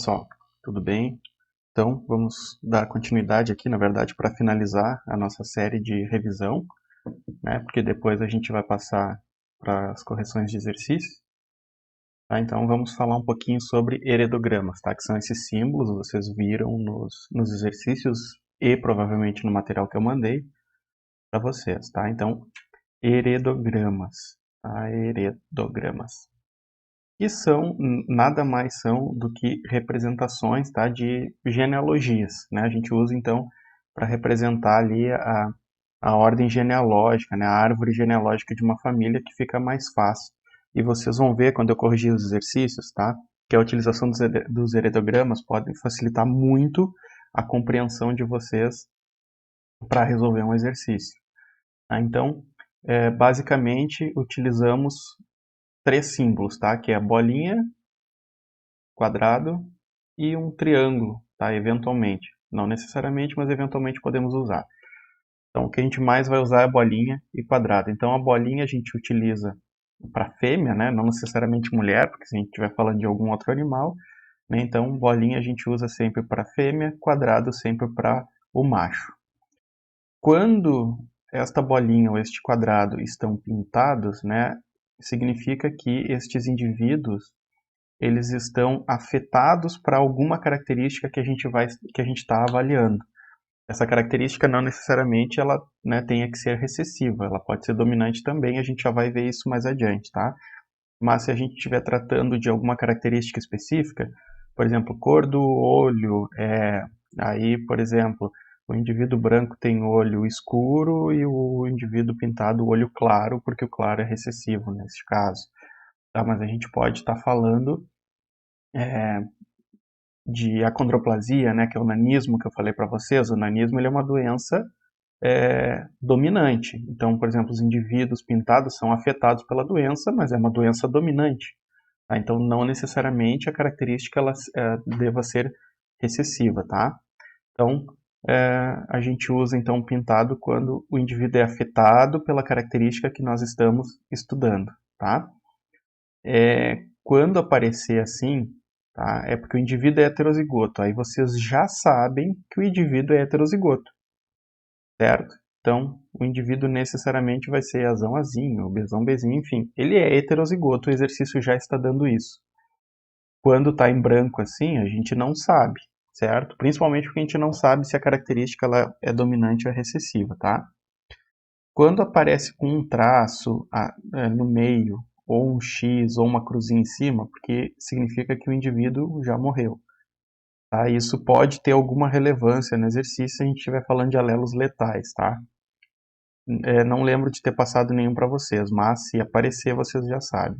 pessoal, tudo bem? Então, vamos dar continuidade aqui, na verdade, para finalizar a nossa série de revisão, né? Porque depois a gente vai passar para as correções de exercícios. Tá? Então, vamos falar um pouquinho sobre heredogramas, tá? Que são esses símbolos, vocês viram nos exercícios e provavelmente no material que eu mandei para vocês, tá? Então, heredogramas, tá? Heredogramas. E são, nada mais são do que representações, tá, de genealogias, né? A gente usa, então, para representar ali a ordem genealógica, né? A árvore genealógica de uma família que fica mais fácil. E vocês vão ver, quando eu corrigir os exercícios, tá, que a utilização dos heredogramas pode facilitar muito a compreensão de vocês para resolver um exercício. Tá? Então, basicamente, utilizamos três símbolos, tá? Que é a bolinha, quadrado e um triângulo, tá? Eventualmente. Não necessariamente, mas eventualmente podemos usar. Então, o que a gente mais vai usar é bolinha e quadrado. Então, a bolinha a gente utiliza para fêmea, né? Não necessariamente mulher, porque se a gente estiver falando de algum outro animal, né? Então, bolinha a gente usa sempre para fêmea, quadrado sempre para o macho. Quando esta bolinha ou este quadrado estão pintados, né? Significa que estes indivíduos eles estão afetados para alguma característica que a gente está avaliando. Essa característica não necessariamente ela, né, tenha que ser recessiva, ela pode ser dominante também, a gente já vai ver isso mais adiante, tá? Mas se a gente estiver tratando de alguma característica específica, por exemplo, cor do olho, aí, por exemplo, o indivíduo branco tem olho escuro e o indivíduo pintado olho claro, porque o claro é recessivo nesse caso. Tá? Mas a gente pode estar falando de acondroplasia, né, que é o nanismo que eu falei para vocês. O nanismo ele é uma doença dominante. Então, por exemplo, os indivíduos pintados são afetados pela doença, mas é uma doença dominante. Tá? Então, não necessariamente a característica ela, deva ser recessiva, tá? Então, a gente usa então pintado quando o indivíduo é afetado pela característica que nós estamos estudando, tá? Quando aparecer assim, tá? É porque o indivíduo é heterozigoto. Aí vocês já sabem que o indivíduo é heterozigoto, certo? Então, o indivíduo necessariamente vai ser azão azinho, bezão bezinho, enfim. Ele é heterozigoto, o exercício já está dando isso. Quando está em branco assim, a gente não sabe, certo? Principalmente porque a gente não sabe se a característica ela é dominante ou recessiva, tá? Quando aparece com um traço no meio, ou um X, ou uma cruzinha em cima, porque significa que o indivíduo já morreu. Tá? Isso pode ter alguma relevância no exercício se a gente estiver falando de alelos letais, tá? Não lembro de ter passado nenhum para vocês, mas se aparecer vocês já sabem.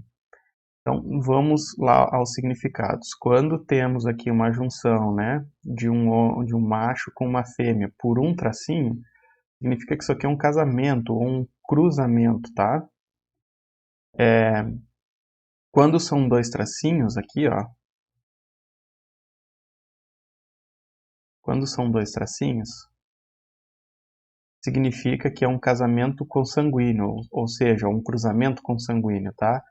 Então, vamos lá aos significados. Quando temos aqui uma junção, né, de um macho com uma fêmea por um tracinho, significa que isso aqui é um casamento ou um cruzamento, tá? Quando são dois tracinhos aqui, ó. Quando são dois tracinhos, significa que é um casamento consanguíneo, ou seja, um cruzamento consanguíneo, tá?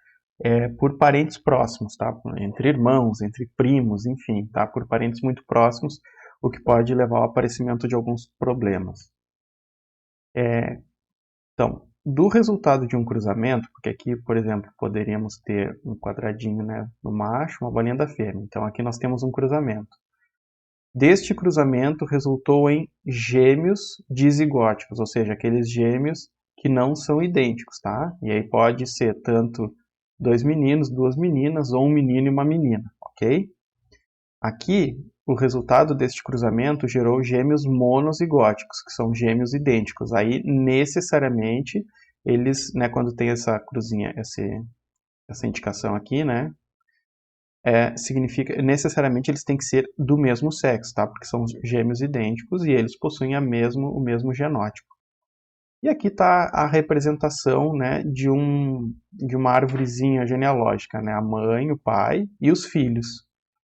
Por parentes próximos, tá? Entre irmãos, entre primos, enfim, tá? Por parentes muito próximos, o que pode levar ao aparecimento de alguns problemas. Então, do resultado de um cruzamento, porque aqui, por exemplo, poderíamos ter um quadradinho, né, no macho, uma bolinha da fêmea. Então, aqui nós temos um cruzamento. Deste cruzamento resultou em gêmeos dizigóticos, ou seja, aqueles gêmeos que não são idênticos, tá? E aí pode ser tanto dois meninos, duas meninas, ou um menino e uma menina, ok? Aqui, o resultado deste cruzamento gerou gêmeos monozigóticos, que são gêmeos idênticos. Aí, necessariamente, eles, né, quando tem essa cruzinha, essa indicação aqui, né, significa necessariamente eles têm que ser do mesmo sexo, tá? Porque são gêmeos idênticos e eles possuem o mesmo genótipo. E aqui está a representação, né, de uma árvorezinha genealógica, né? A mãe, o pai e os filhos,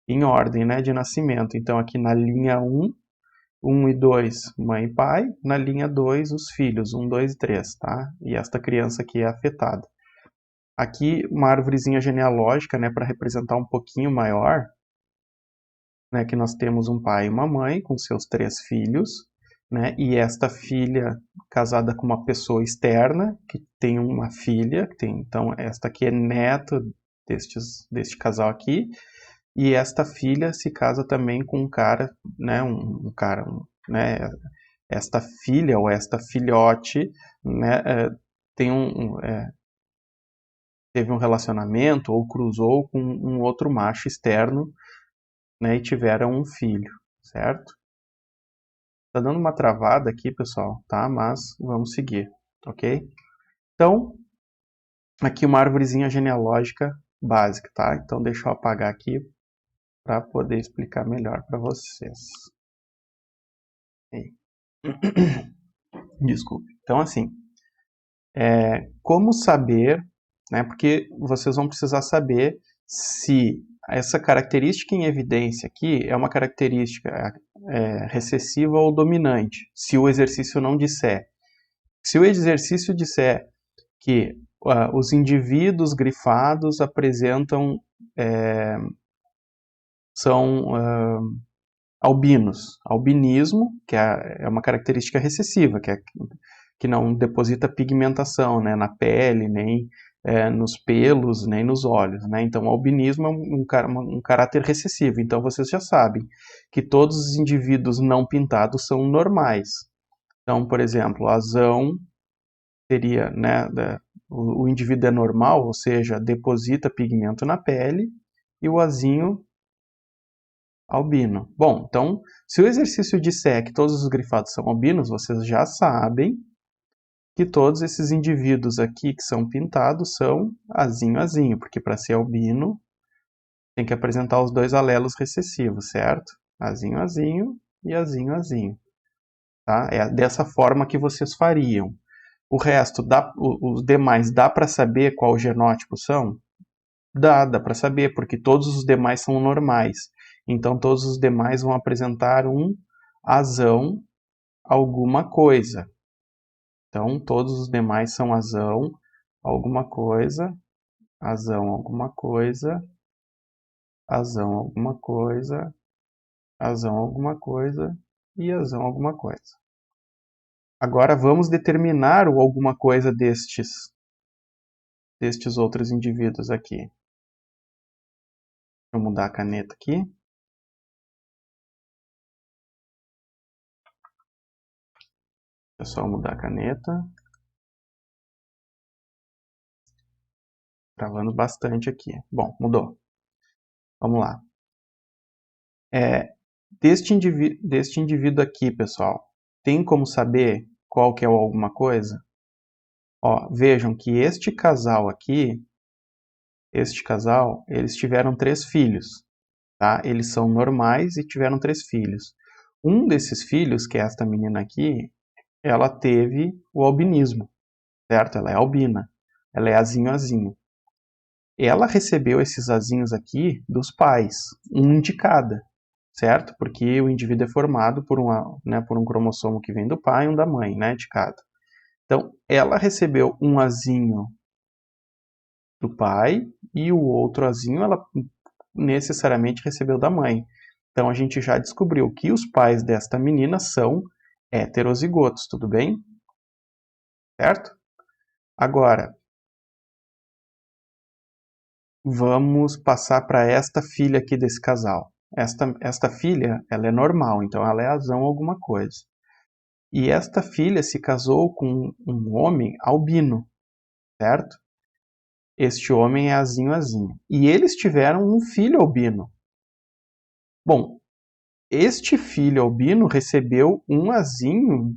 em ordem, né, de nascimento. Então aqui na linha 1 e 2, mãe e pai. Na linha 2, os filhos, 1, 2 e 3, tá? E esta criança aqui é afetada. Aqui uma árvorezinha genealógica, né, para representar um pouquinho maior, né, que nós temos um pai e uma mãe com seus 3 filhos, né, e esta filha casada com uma pessoa externa, que tem uma filha, então esta aqui é neta deste casal aqui, e esta filha se casa também com um cara, né, né, esta filha ou esta filhote, né, teve um relacionamento ou cruzou com um outro macho externo, né, e tiveram um filho, certo? Tá dando uma travada aqui, pessoal, tá? Mas vamos seguir, ok? Então, aqui uma árvorezinha genealógica básica, tá? Então, deixa eu apagar aqui para poder explicar melhor para vocês. Aí. Desculpe. Então, assim, como saber, né? Porque vocês vão precisar saber se essa característica em evidência aqui é uma característica recessiva ou dominante, se o exercício não disser. Se o exercício disser que os indivíduos grifados apresentam, são albinos. Albinismo, que é uma característica recessiva, que não deposita pigmentação, né, na pele, nem nos pelos, nem nos olhos, né? Então, o albinismo é um caráter recessivo. Então, vocês já sabem que todos os indivíduos não pintados são normais. Então, por exemplo, o azão seria, né, o indivíduo é normal, ou seja, deposita pigmento na pele, e o azinho albino. Bom, então, se o exercício disser que todos os grifados são albinos, vocês já sabem que todos esses indivíduos aqui que são pintados são azinho, porque para ser albino tem que apresentar os 2 alelos recessivos, certo? Azinho e azinho. Tá? É dessa forma que vocês fariam. O resto, os demais, dá para saber qual genótipo são? Dá para saber, porque todos os demais são normais. Então, todos os demais vão apresentar um azão alguma coisa. Então, todos os demais são azão alguma coisa, azão alguma coisa, azão alguma coisa, azão alguma coisa e azão alguma coisa. Agora, vamos determinar o alguma coisa destes outros indivíduos aqui. Deixa eu mudar a caneta aqui. É só mudar a caneta. Travando bastante aqui. Bom, mudou. Vamos lá. Deste indivíduo aqui, pessoal, tem como saber qual que é o alguma coisa? Ó, vejam que este casal aqui, eles tiveram 3 filhos. Tá? Eles são normais e tiveram 3 filhos. Um desses filhos, que é esta menina aqui, ela teve o albinismo, certo? Ela é albina. Ela é azinho. Ela recebeu esses azinhos aqui dos pais, um de cada, certo? Porque o indivíduo é formado por um cromossomo que vem do pai e um da mãe, né, de cada. Então, ela recebeu um azinho do pai e o outro azinho ela necessariamente recebeu da mãe. Então, a gente já descobriu que os pais desta menina são heterozigotos, tudo bem? Certo? Agora, vamos passar para esta filha aqui desse casal. Esta filha, ela é normal, então ela é azão alguma coisa. E esta filha se casou com um homem albino, certo? Este homem é azinho. E eles tiveram um filho albino. Bom, este filho albino recebeu um azinho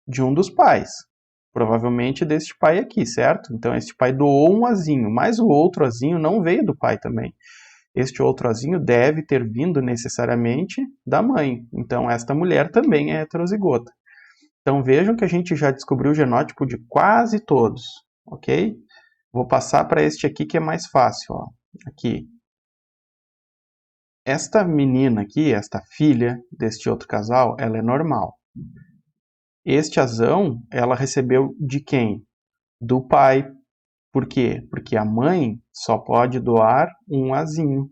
de um dos pais. Provavelmente deste pai aqui, certo? Então este pai doou um azinho, mas o outro azinho não veio do pai também. Este outro azinho deve ter vindo necessariamente da mãe. Então esta mulher também é heterozigota. Então vejam que a gente já descobriu o genótipo de quase todos, ok? Vou passar para este aqui que é mais fácil, ó. Aqui. Esta menina aqui, esta filha deste outro casal, ela é normal. Este azão, ela recebeu de quem? Do pai. Por quê? Porque a mãe só pode doar um azinho.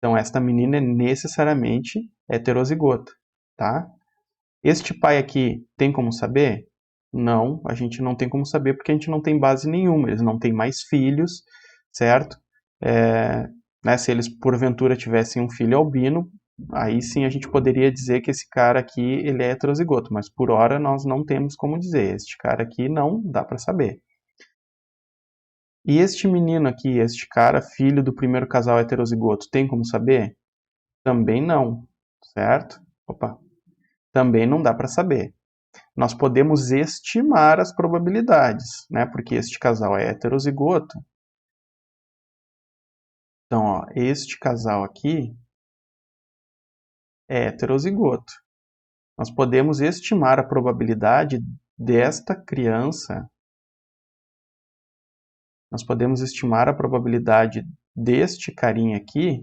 Então, esta menina é necessariamente heterozigota, tá? Este pai aqui tem como saber? Não, a gente não tem como saber porque a gente não tem base nenhuma, eles não têm mais filhos, certo? Né, se eles porventura tivessem um filho albino, aí sim a gente poderia dizer que esse cara aqui ele é heterozigoto, mas por hora nós não temos como dizer, este cara aqui não dá para saber. E este menino aqui, este cara, filho do primeiro casal heterozigoto, tem como saber? Também não, certo? Opa, também não dá para saber. Nós podemos estimar as probabilidades, né? Porque este casal é heterozigoto. Então, ó, este casal aqui é heterozigoto. Nós podemos estimar a probabilidade desta criança. Nós podemos estimar a probabilidade deste carinha aqui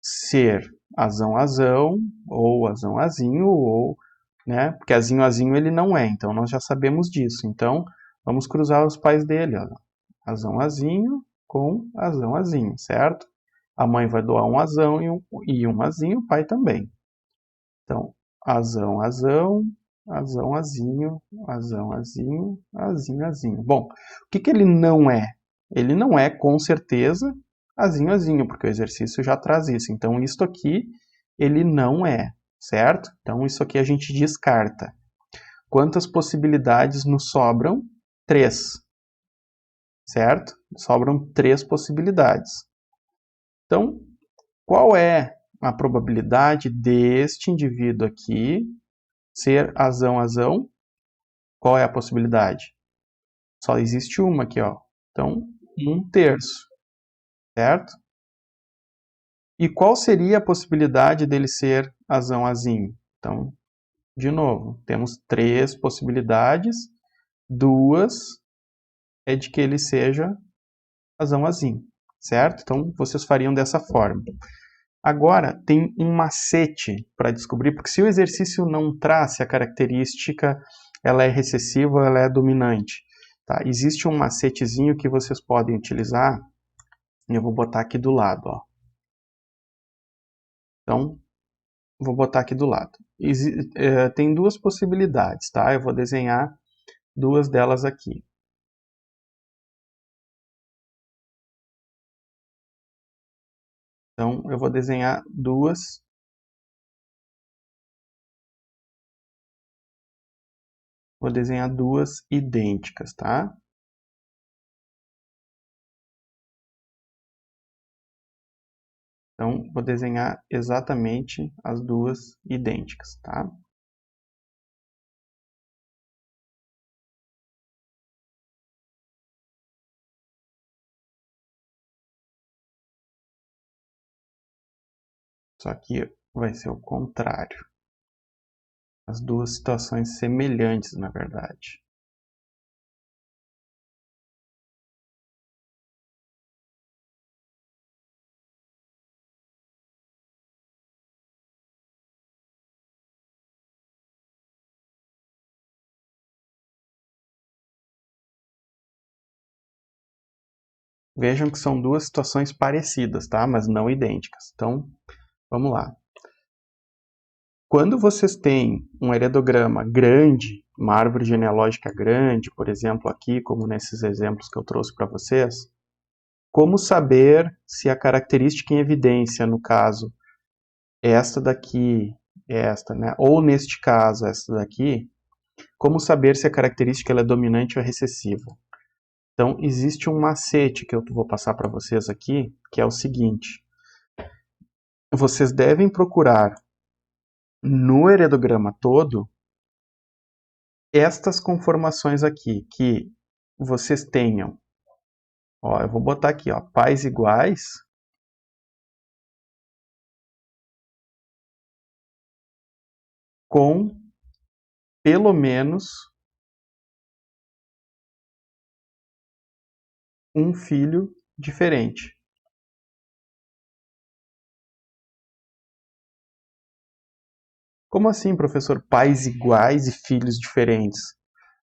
ser azão-azão, ou azão-azinho, ou, né? Porque azinho-azinho ele não é, então nós já sabemos disso. Então, vamos cruzar os pais dele, ó. Azão-azinho com azão-azinho, certo? A mãe vai doar um azão e um azinho, o pai também. Então, azão-azão, azão-azinho, azão-azinho, azinho-azinho. Bom, o que ele não é? Ele não é, com certeza, azinho-azinho, porque o exercício já traz isso. Então, isto aqui, ele não é, certo? Então, isso aqui a gente descarta. Quantas possibilidades nos sobram? 3, certo? Sobram 3 possibilidades. Então, qual é a probabilidade deste indivíduo aqui ser azão-azão? Qual é a possibilidade? Só existe uma aqui, ó. Então, 1/3, certo? E qual seria a possibilidade dele ser azão-azinho? Então, de novo, temos 3 possibilidades, 2 é de que ele seja azão-azinho, certo? Então, vocês fariam dessa forma. Agora, tem um macete para descobrir, porque se o exercício não traz se a característica ela é recessiva ou ela é dominante, tá? Existe um macetezinho que vocês podem utilizar, eu vou botar aqui do lado, ó. Então, vou botar aqui do lado. Tem 2 possibilidades, tá? Eu vou desenhar 2 delas aqui. Então, eu vou desenhar duas idênticas, tá? Então, vou desenhar exatamente as 2 idênticas, tá? Só que vai ser o contrário. As 2 situações semelhantes, na verdade. Vejam que são 2 situações parecidas, tá? Mas não idênticas. Então, vamos lá. Quando vocês têm um heredograma grande, uma árvore genealógica grande, por exemplo, aqui, como nesses exemplos que eu trouxe para vocês, como saber se a característica em evidência, no caso, esta daqui, esta, né? Ou neste caso, esta daqui, como saber se a característica ela é dominante ou recessiva? Então, existe um macete que eu vou passar para vocês aqui, que é o seguinte. Vocês devem procurar no heredograma todo estas conformações aqui, que vocês tenham. Ó, eu vou botar aqui, ó, pais iguais com pelo menos um filho diferente. Como assim, professor? Pais iguais e filhos diferentes?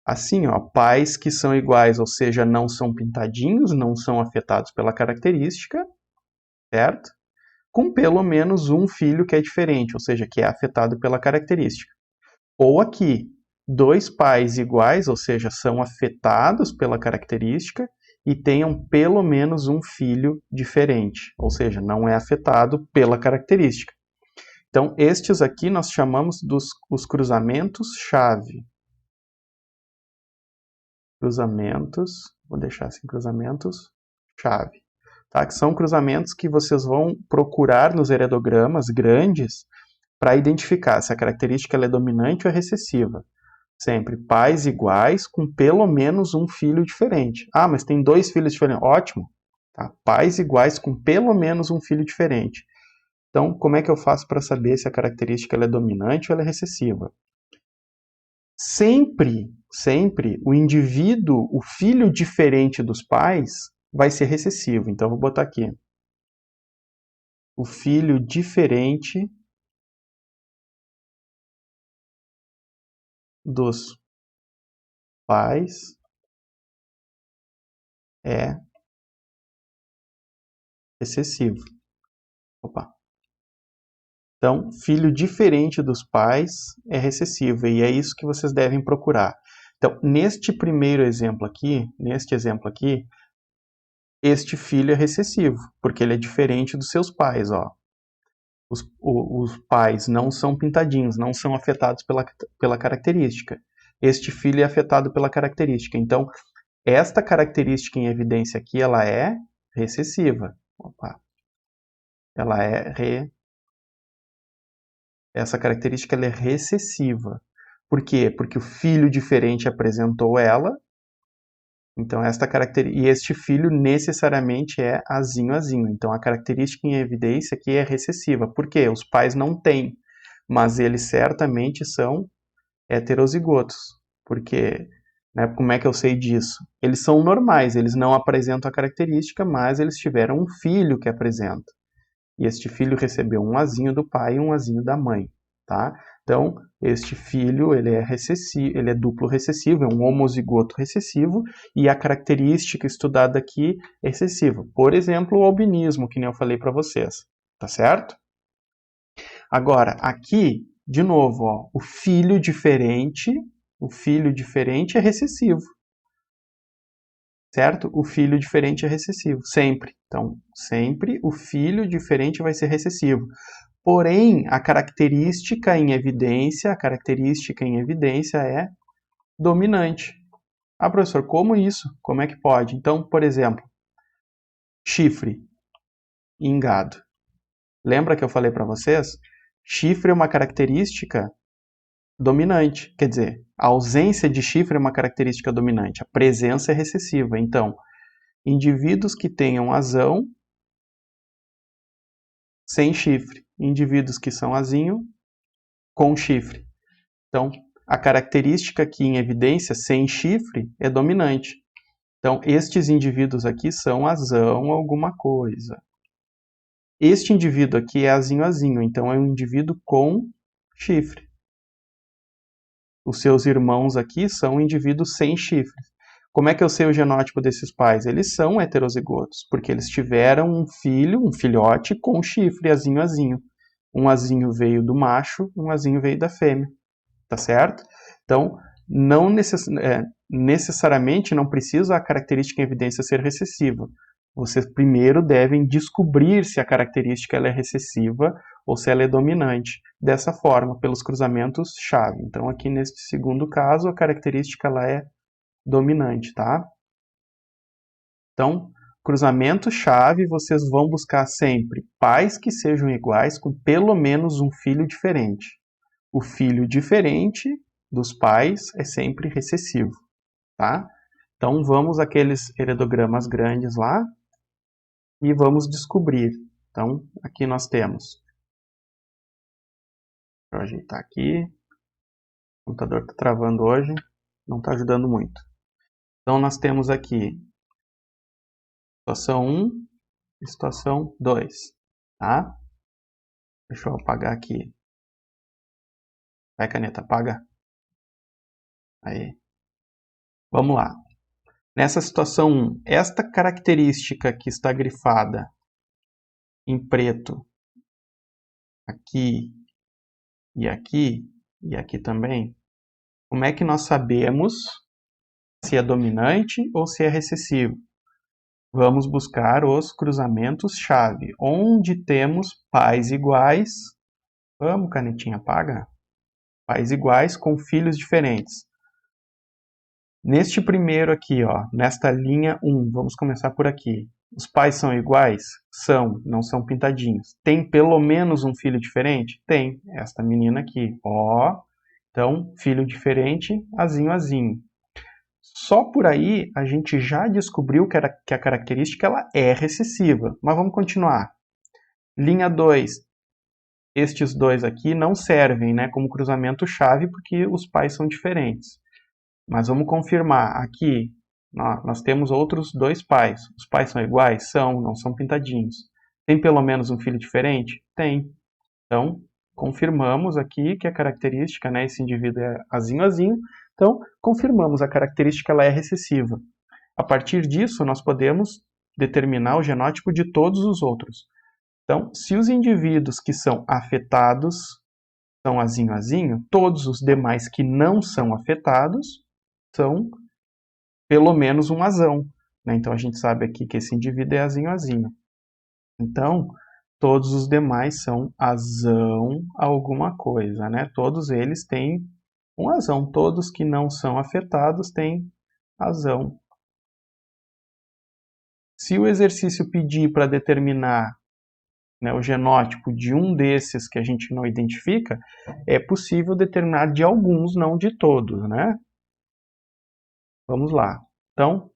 Assim, ó, pais que são iguais, ou seja, não são pintadinhos, não são afetados pela característica, certo? com pelo menos um filho que é diferente, ou seja, que é afetado pela característica. Ou aqui, dois pais iguais, ou seja, são afetados pela característica e tenham pelo menos um filho diferente, ou seja, não é afetado pela característica. Então, estes aqui nós chamamos os cruzamentos-chave. Cruzamentos, vou deixar assim, cruzamentos-chave. Tá? Que são cruzamentos que vocês vão procurar nos heredogramas grandes para identificar se a característica ela é dominante ou é recessiva. Sempre pais iguais com pelo menos um filho diferente. Ah, mas tem dois filhos diferentes. Ótimo. Tá? Pais iguais com pelo menos um filho diferente. Então, como é que eu faço para saber se a característica ela é dominante ou ela é recessiva? Sempre, o indivíduo, o filho diferente dos pais, vai ser recessivo. Então, eu vou botar aqui. O filho diferente dos pais é recessivo. Opa. Então, filho diferente dos pais é recessivo, e é isso que vocês devem procurar. Então, neste exemplo aqui, este filho é recessivo, porque ele é diferente dos seus pais, ó. Os pais não são pintadinhos, não são afetados pela característica. Este filho é afetado pela característica. Então, esta característica em evidência aqui, ela é recessiva. Opa. Ela é Essa característica ela é recessiva. Por quê? Porque o filho diferente apresentou ela. Então, e este filho necessariamente é azinho. Então, a característica em evidência aqui é recessiva. Por quê? Os pais não têm, mas eles certamente são heterozigotos. Porque, né, como é que eu sei disso? Eles são normais, eles não apresentam a característica, mas eles tiveram um filho que apresenta. E este filho recebeu um azinho do pai e um azinho da mãe, tá? Então, este filho, ele é recessivo, ele é duplo recessivo, é um homozigoto recessivo, e a característica estudada aqui é recessiva. Por exemplo, o albinismo, que nem eu falei para vocês, tá certo? Agora, aqui, de novo, ó, o filho diferente é recessivo. Certo? O filho diferente é recessivo, sempre. Então, sempre o filho diferente vai ser recessivo. Porém, a característica em evidência é dominante. Ah, professor, como isso? Como é que pode? Então, por exemplo, chifre em gado. Lembra que eu falei para vocês? Chifre é uma característica dominante. Quer dizer, a ausência de chifre é uma característica dominante. A presença é recessiva. Então, indivíduos que tenham azão sem chifre. Indivíduos que são azinho com chifre. Então, a característica aqui em evidência sem chifre é dominante. Então, estes indivíduos aqui são azão alguma coisa. Este indivíduo aqui é azinho, então é um indivíduo com chifre. Os seus irmãos aqui são indivíduos sem chifre. Como é que eu sei o genótipo desses pais? Eles são heterozigotos, porque eles tiveram um filhote com chifre, azinho. Um azinho veio do macho, um azinho veio da fêmea. Tá certo? Então, não necessariamente não precisa a característica em evidência ser recessiva. Vocês primeiro devem descobrir se a característica ela é recessiva ou se ela é dominante. Dessa forma, pelos cruzamentos-chave. Então, aqui neste segundo caso, a característica ela é dominante, tá? Então, cruzamento-chave, vocês vão buscar sempre pais que sejam iguais com pelo menos um filho diferente. O filho diferente dos pais é sempre recessivo, tá? Então, vamos àqueles heredogramas grandes lá e vamos descobrir. Então, aqui nós temos... Deixa eu ajeitar aqui. O computador está travando hoje, não está ajudando muito. Então, nós temos aqui situação 1 e situação 2, tá? Deixa eu apagar aqui. Vai, caneta, apaga. Aí. Vamos lá. Nessa situação 1, esta característica que está grifada em preto aqui e aqui e aqui também, como é que nós sabemos se é dominante ou se é recessivo? Vamos buscar os cruzamentos-chave, onde temos pais iguais. Vamos, canetinha, apaga. Pais iguais com filhos diferentes. Neste primeiro aqui, ó, nesta linha 1, vamos começar por aqui. Os pais são iguais? São, não são pintadinhos. Tem pelo menos um filho diferente? Tem, esta menina aqui, ó. Então, filho diferente, azinho, azinho. Só por aí a gente já descobriu que a característica ela é recessiva. Mas vamos continuar. Linha 2. Estes dois aqui não servem, né, como cruzamento-chave porque os pais são diferentes. Mas vamos confirmar. Aqui nós temos outros dois pais. Os pais são iguais? São, não são pintadinhos. Tem pelo menos um filho diferente? Tem. Então, confirmamos aqui que a característica, né, esse indivíduo é azinho, azinho. Então, confirmamos a característica ela é recessiva. A partir disso, nós podemos determinar o genótipo de todos os outros. Então, se os indivíduos que são afetados são azinho, azinho, todos os demais que não são afetados são pelo menos um azão. Né? Então, a gente sabe aqui que esse indivíduo é azinho, azinho. Então, todos os demais são azão alguma coisa. Né? Todos eles têm um azão. Todos que não são afetados têm azão. Se o exercício pedir para determinar, né, o genótipo de um desses que a gente não identifica, é possível determinar de alguns, não de todos, né? Vamos lá. Então,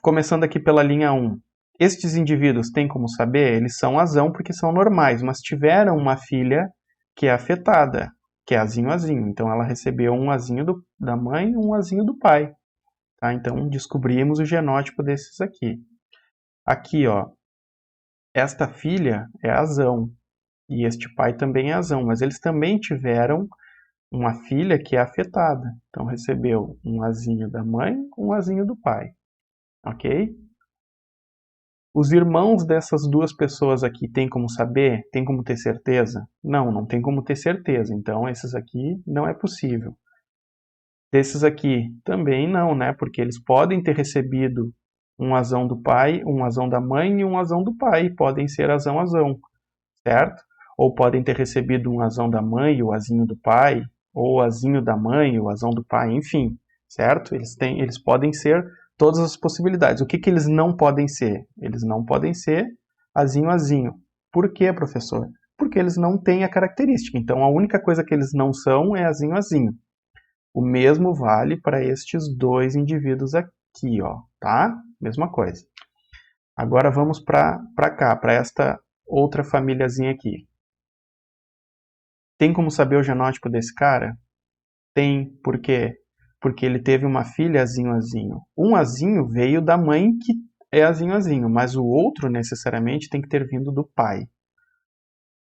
começando aqui pela linha 1. Estes indivíduos têm como saber? Eles são azão porque são normais, mas tiveram uma filha que é afetada, que é azinho, azinho. Então, ela recebeu um azinho da mãe e um azinho do pai. Tá? Então, descobrimos o genótipo desses aqui. Aqui, ó, esta filha é azão e este pai também é azão, mas eles também tiveram uma filha que é afetada. Então, recebeu um azinho da mãe, um azinho do pai. Ok? Os irmãos dessas duas pessoas aqui têm como saber? Tem como ter certeza? Não, não tem como ter certeza. Então, esses aqui não é possível. Desses aqui também não, né? Porque eles podem ter recebido um azão do pai, um azão da mãe e um azão do pai. Podem ser azão-azão, certo? Ou podem ter recebido um azão da mãe e o azinho do pai, ou o azinho da mãe e o azão do pai, enfim, certo? Eles podem ser todas as possibilidades. O que eles não podem ser? Eles não podem ser azinho-azinho. Por quê, professor? Porque eles não têm a característica. Então, a única coisa que eles não são é azinho-azinho. O mesmo vale para estes dois indivíduos aqui, ó, tá? Mesma coisa. Agora vamos para cá, para esta outra famíliazinha aqui. Tem como saber o genótipo desse cara? Tem. Por quê? Porque ele teve uma filha azinho-azinho. Um azinho veio da mãe que é azinho-azinho, mas o outro necessariamente tem que ter vindo do pai.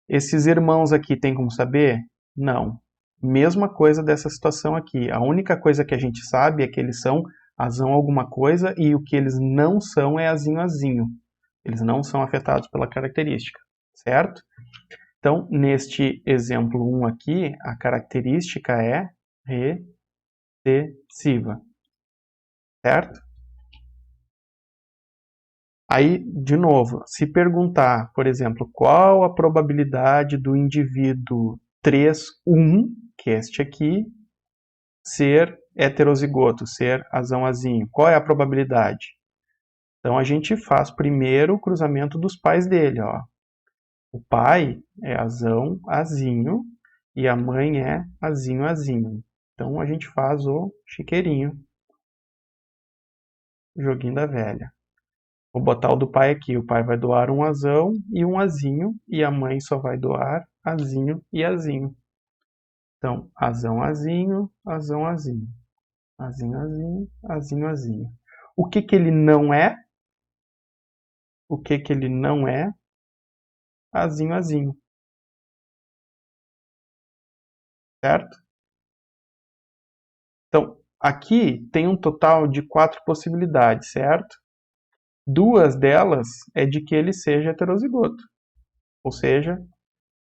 Esses irmãos aqui tem como saber? Não. Mesma coisa dessa situação aqui. A única coisa que a gente sabe é que eles são azão alguma coisa e o que eles não são é azinho-azinho. Eles não são afetados pela característica, certo? Então, neste exemplo 1 aqui, a característica é recessiva, certo? Aí, de novo, se perguntar, por exemplo, qual a probabilidade do indivíduo 3,1, que é este aqui, ser heterozigoto, ser azão-azinho, qual é a probabilidade? Então, a gente faz primeiro o cruzamento dos pais dele, ó. O pai é azão-azinho e a mãe é azinho-azinho. Então, a gente faz o chiqueirinho, joguinho da velha. Vou botar o do pai aqui. O pai vai doar um azão e um azinho, e a mãe só vai doar azinho e azinho. Então, azão, azinho, azão, azinho. Azinho, azinho, azinho, azinho. O que ele não é? O que ele não é? Azinho, azinho. Certo? Então, aqui tem um total de 4 possibilidades, certo? 2 delas é de que ele seja heterozigoto. Ou seja,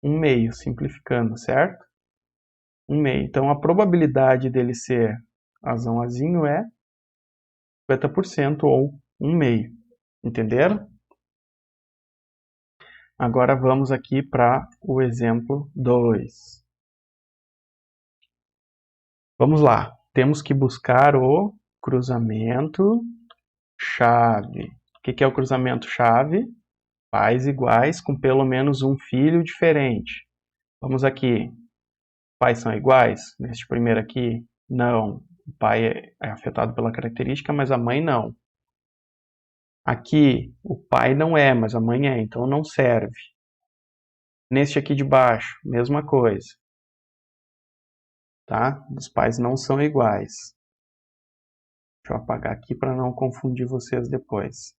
1 meio, simplificando, certo? 1 meio. Então, a probabilidade dele ser azão azinho é 50% ou 1 meio. Entenderam? Agora vamos aqui para o exemplo 2. Vamos lá. Temos que buscar o cruzamento chave. O que é o cruzamento chave? Pais iguais com pelo menos um filho diferente. Vamos aqui. Pais são iguais? Neste primeiro aqui, não. O pai é afetado pela característica, mas a mãe não. Aqui, o pai não é, mas a mãe é, então não serve. Neste aqui de baixo, mesma coisa. Tá? Os pais não são iguais. Deixa eu apagar aqui para não confundir vocês depois.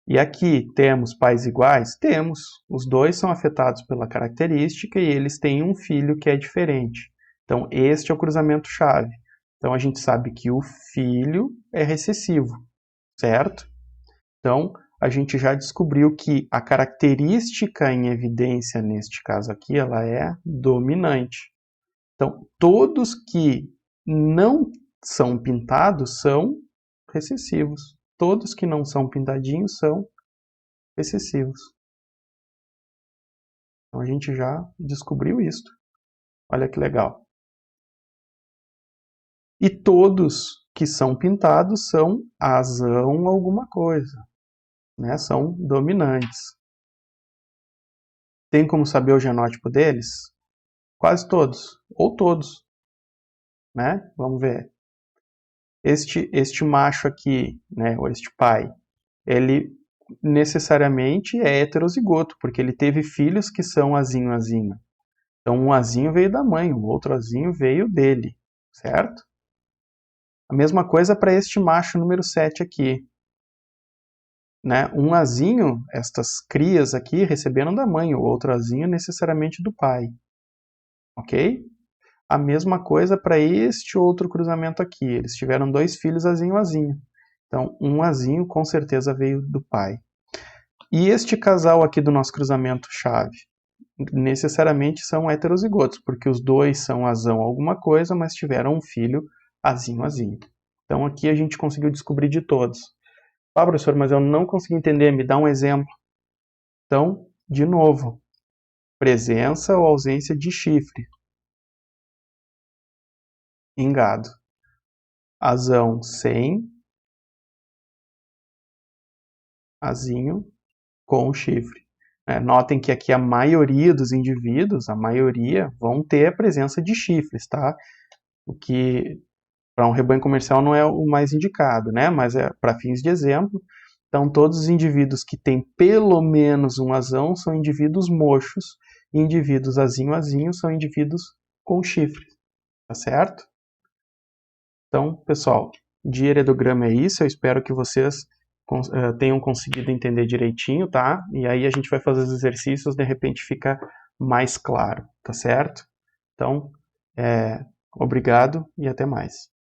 E aqui, temos pais iguais? Temos. Os dois são afetados pela característica e eles têm um filho que é diferente. Então, este é o cruzamento chave. Então, a gente sabe que o filho é recessivo, certo? Então, a gente já descobriu que a característica em evidência, neste caso aqui, ela é dominante. Então, todos que não são pintados são recessivos. Todos que não são pintadinhos são recessivos. Então, a gente já descobriu isso. Olha que legal. E todos que são pintados são azão alguma coisa, né? São dominantes. Tem como saber o genótipo deles? Quase todos, ou todos, né? Vamos ver. Este macho aqui, né, ou este pai, ele necessariamente é heterozigoto, porque ele teve filhos que são azinho-azinho. Então, um azinho veio da mãe, o outro azinho veio dele, certo? A mesma coisa para este macho número 7 aqui. Né? Um azinho, estas crias aqui, receberam da mãe, o outro azinho necessariamente do pai. Ok? A mesma coisa para este outro cruzamento aqui. Eles tiveram 2 filhos azinho-azinho. Então, um azinho com certeza veio do pai. E este casal aqui do nosso cruzamento chave? Necessariamente são heterozigotos, porque os dois são azão alguma coisa, mas tiveram um filho azinho-azinho. Então, aqui a gente conseguiu descobrir de todos. Ah, professor, mas eu não consegui entender, me dá um exemplo. Então, de novo, presença ou ausência de chifre em gado. Azão sem, azinho com chifre. Notem que aqui a maioria dos indivíduos, a maioria, vão ter a presença de chifres, tá? O que para um rebanho comercial não é o mais indicado, né? Mas é para fins de exemplo. Então, todos os indivíduos que têm pelo menos um azão são indivíduos mochos, e indivíduos azinho-azinho são indivíduos com chifre, tá certo? Então, pessoal, de heredograma é isso, eu espero que vocês tenham conseguido entender direitinho, tá? E aí a gente vai fazer os exercícios, de repente fica mais claro, tá certo? Então, obrigado e até mais.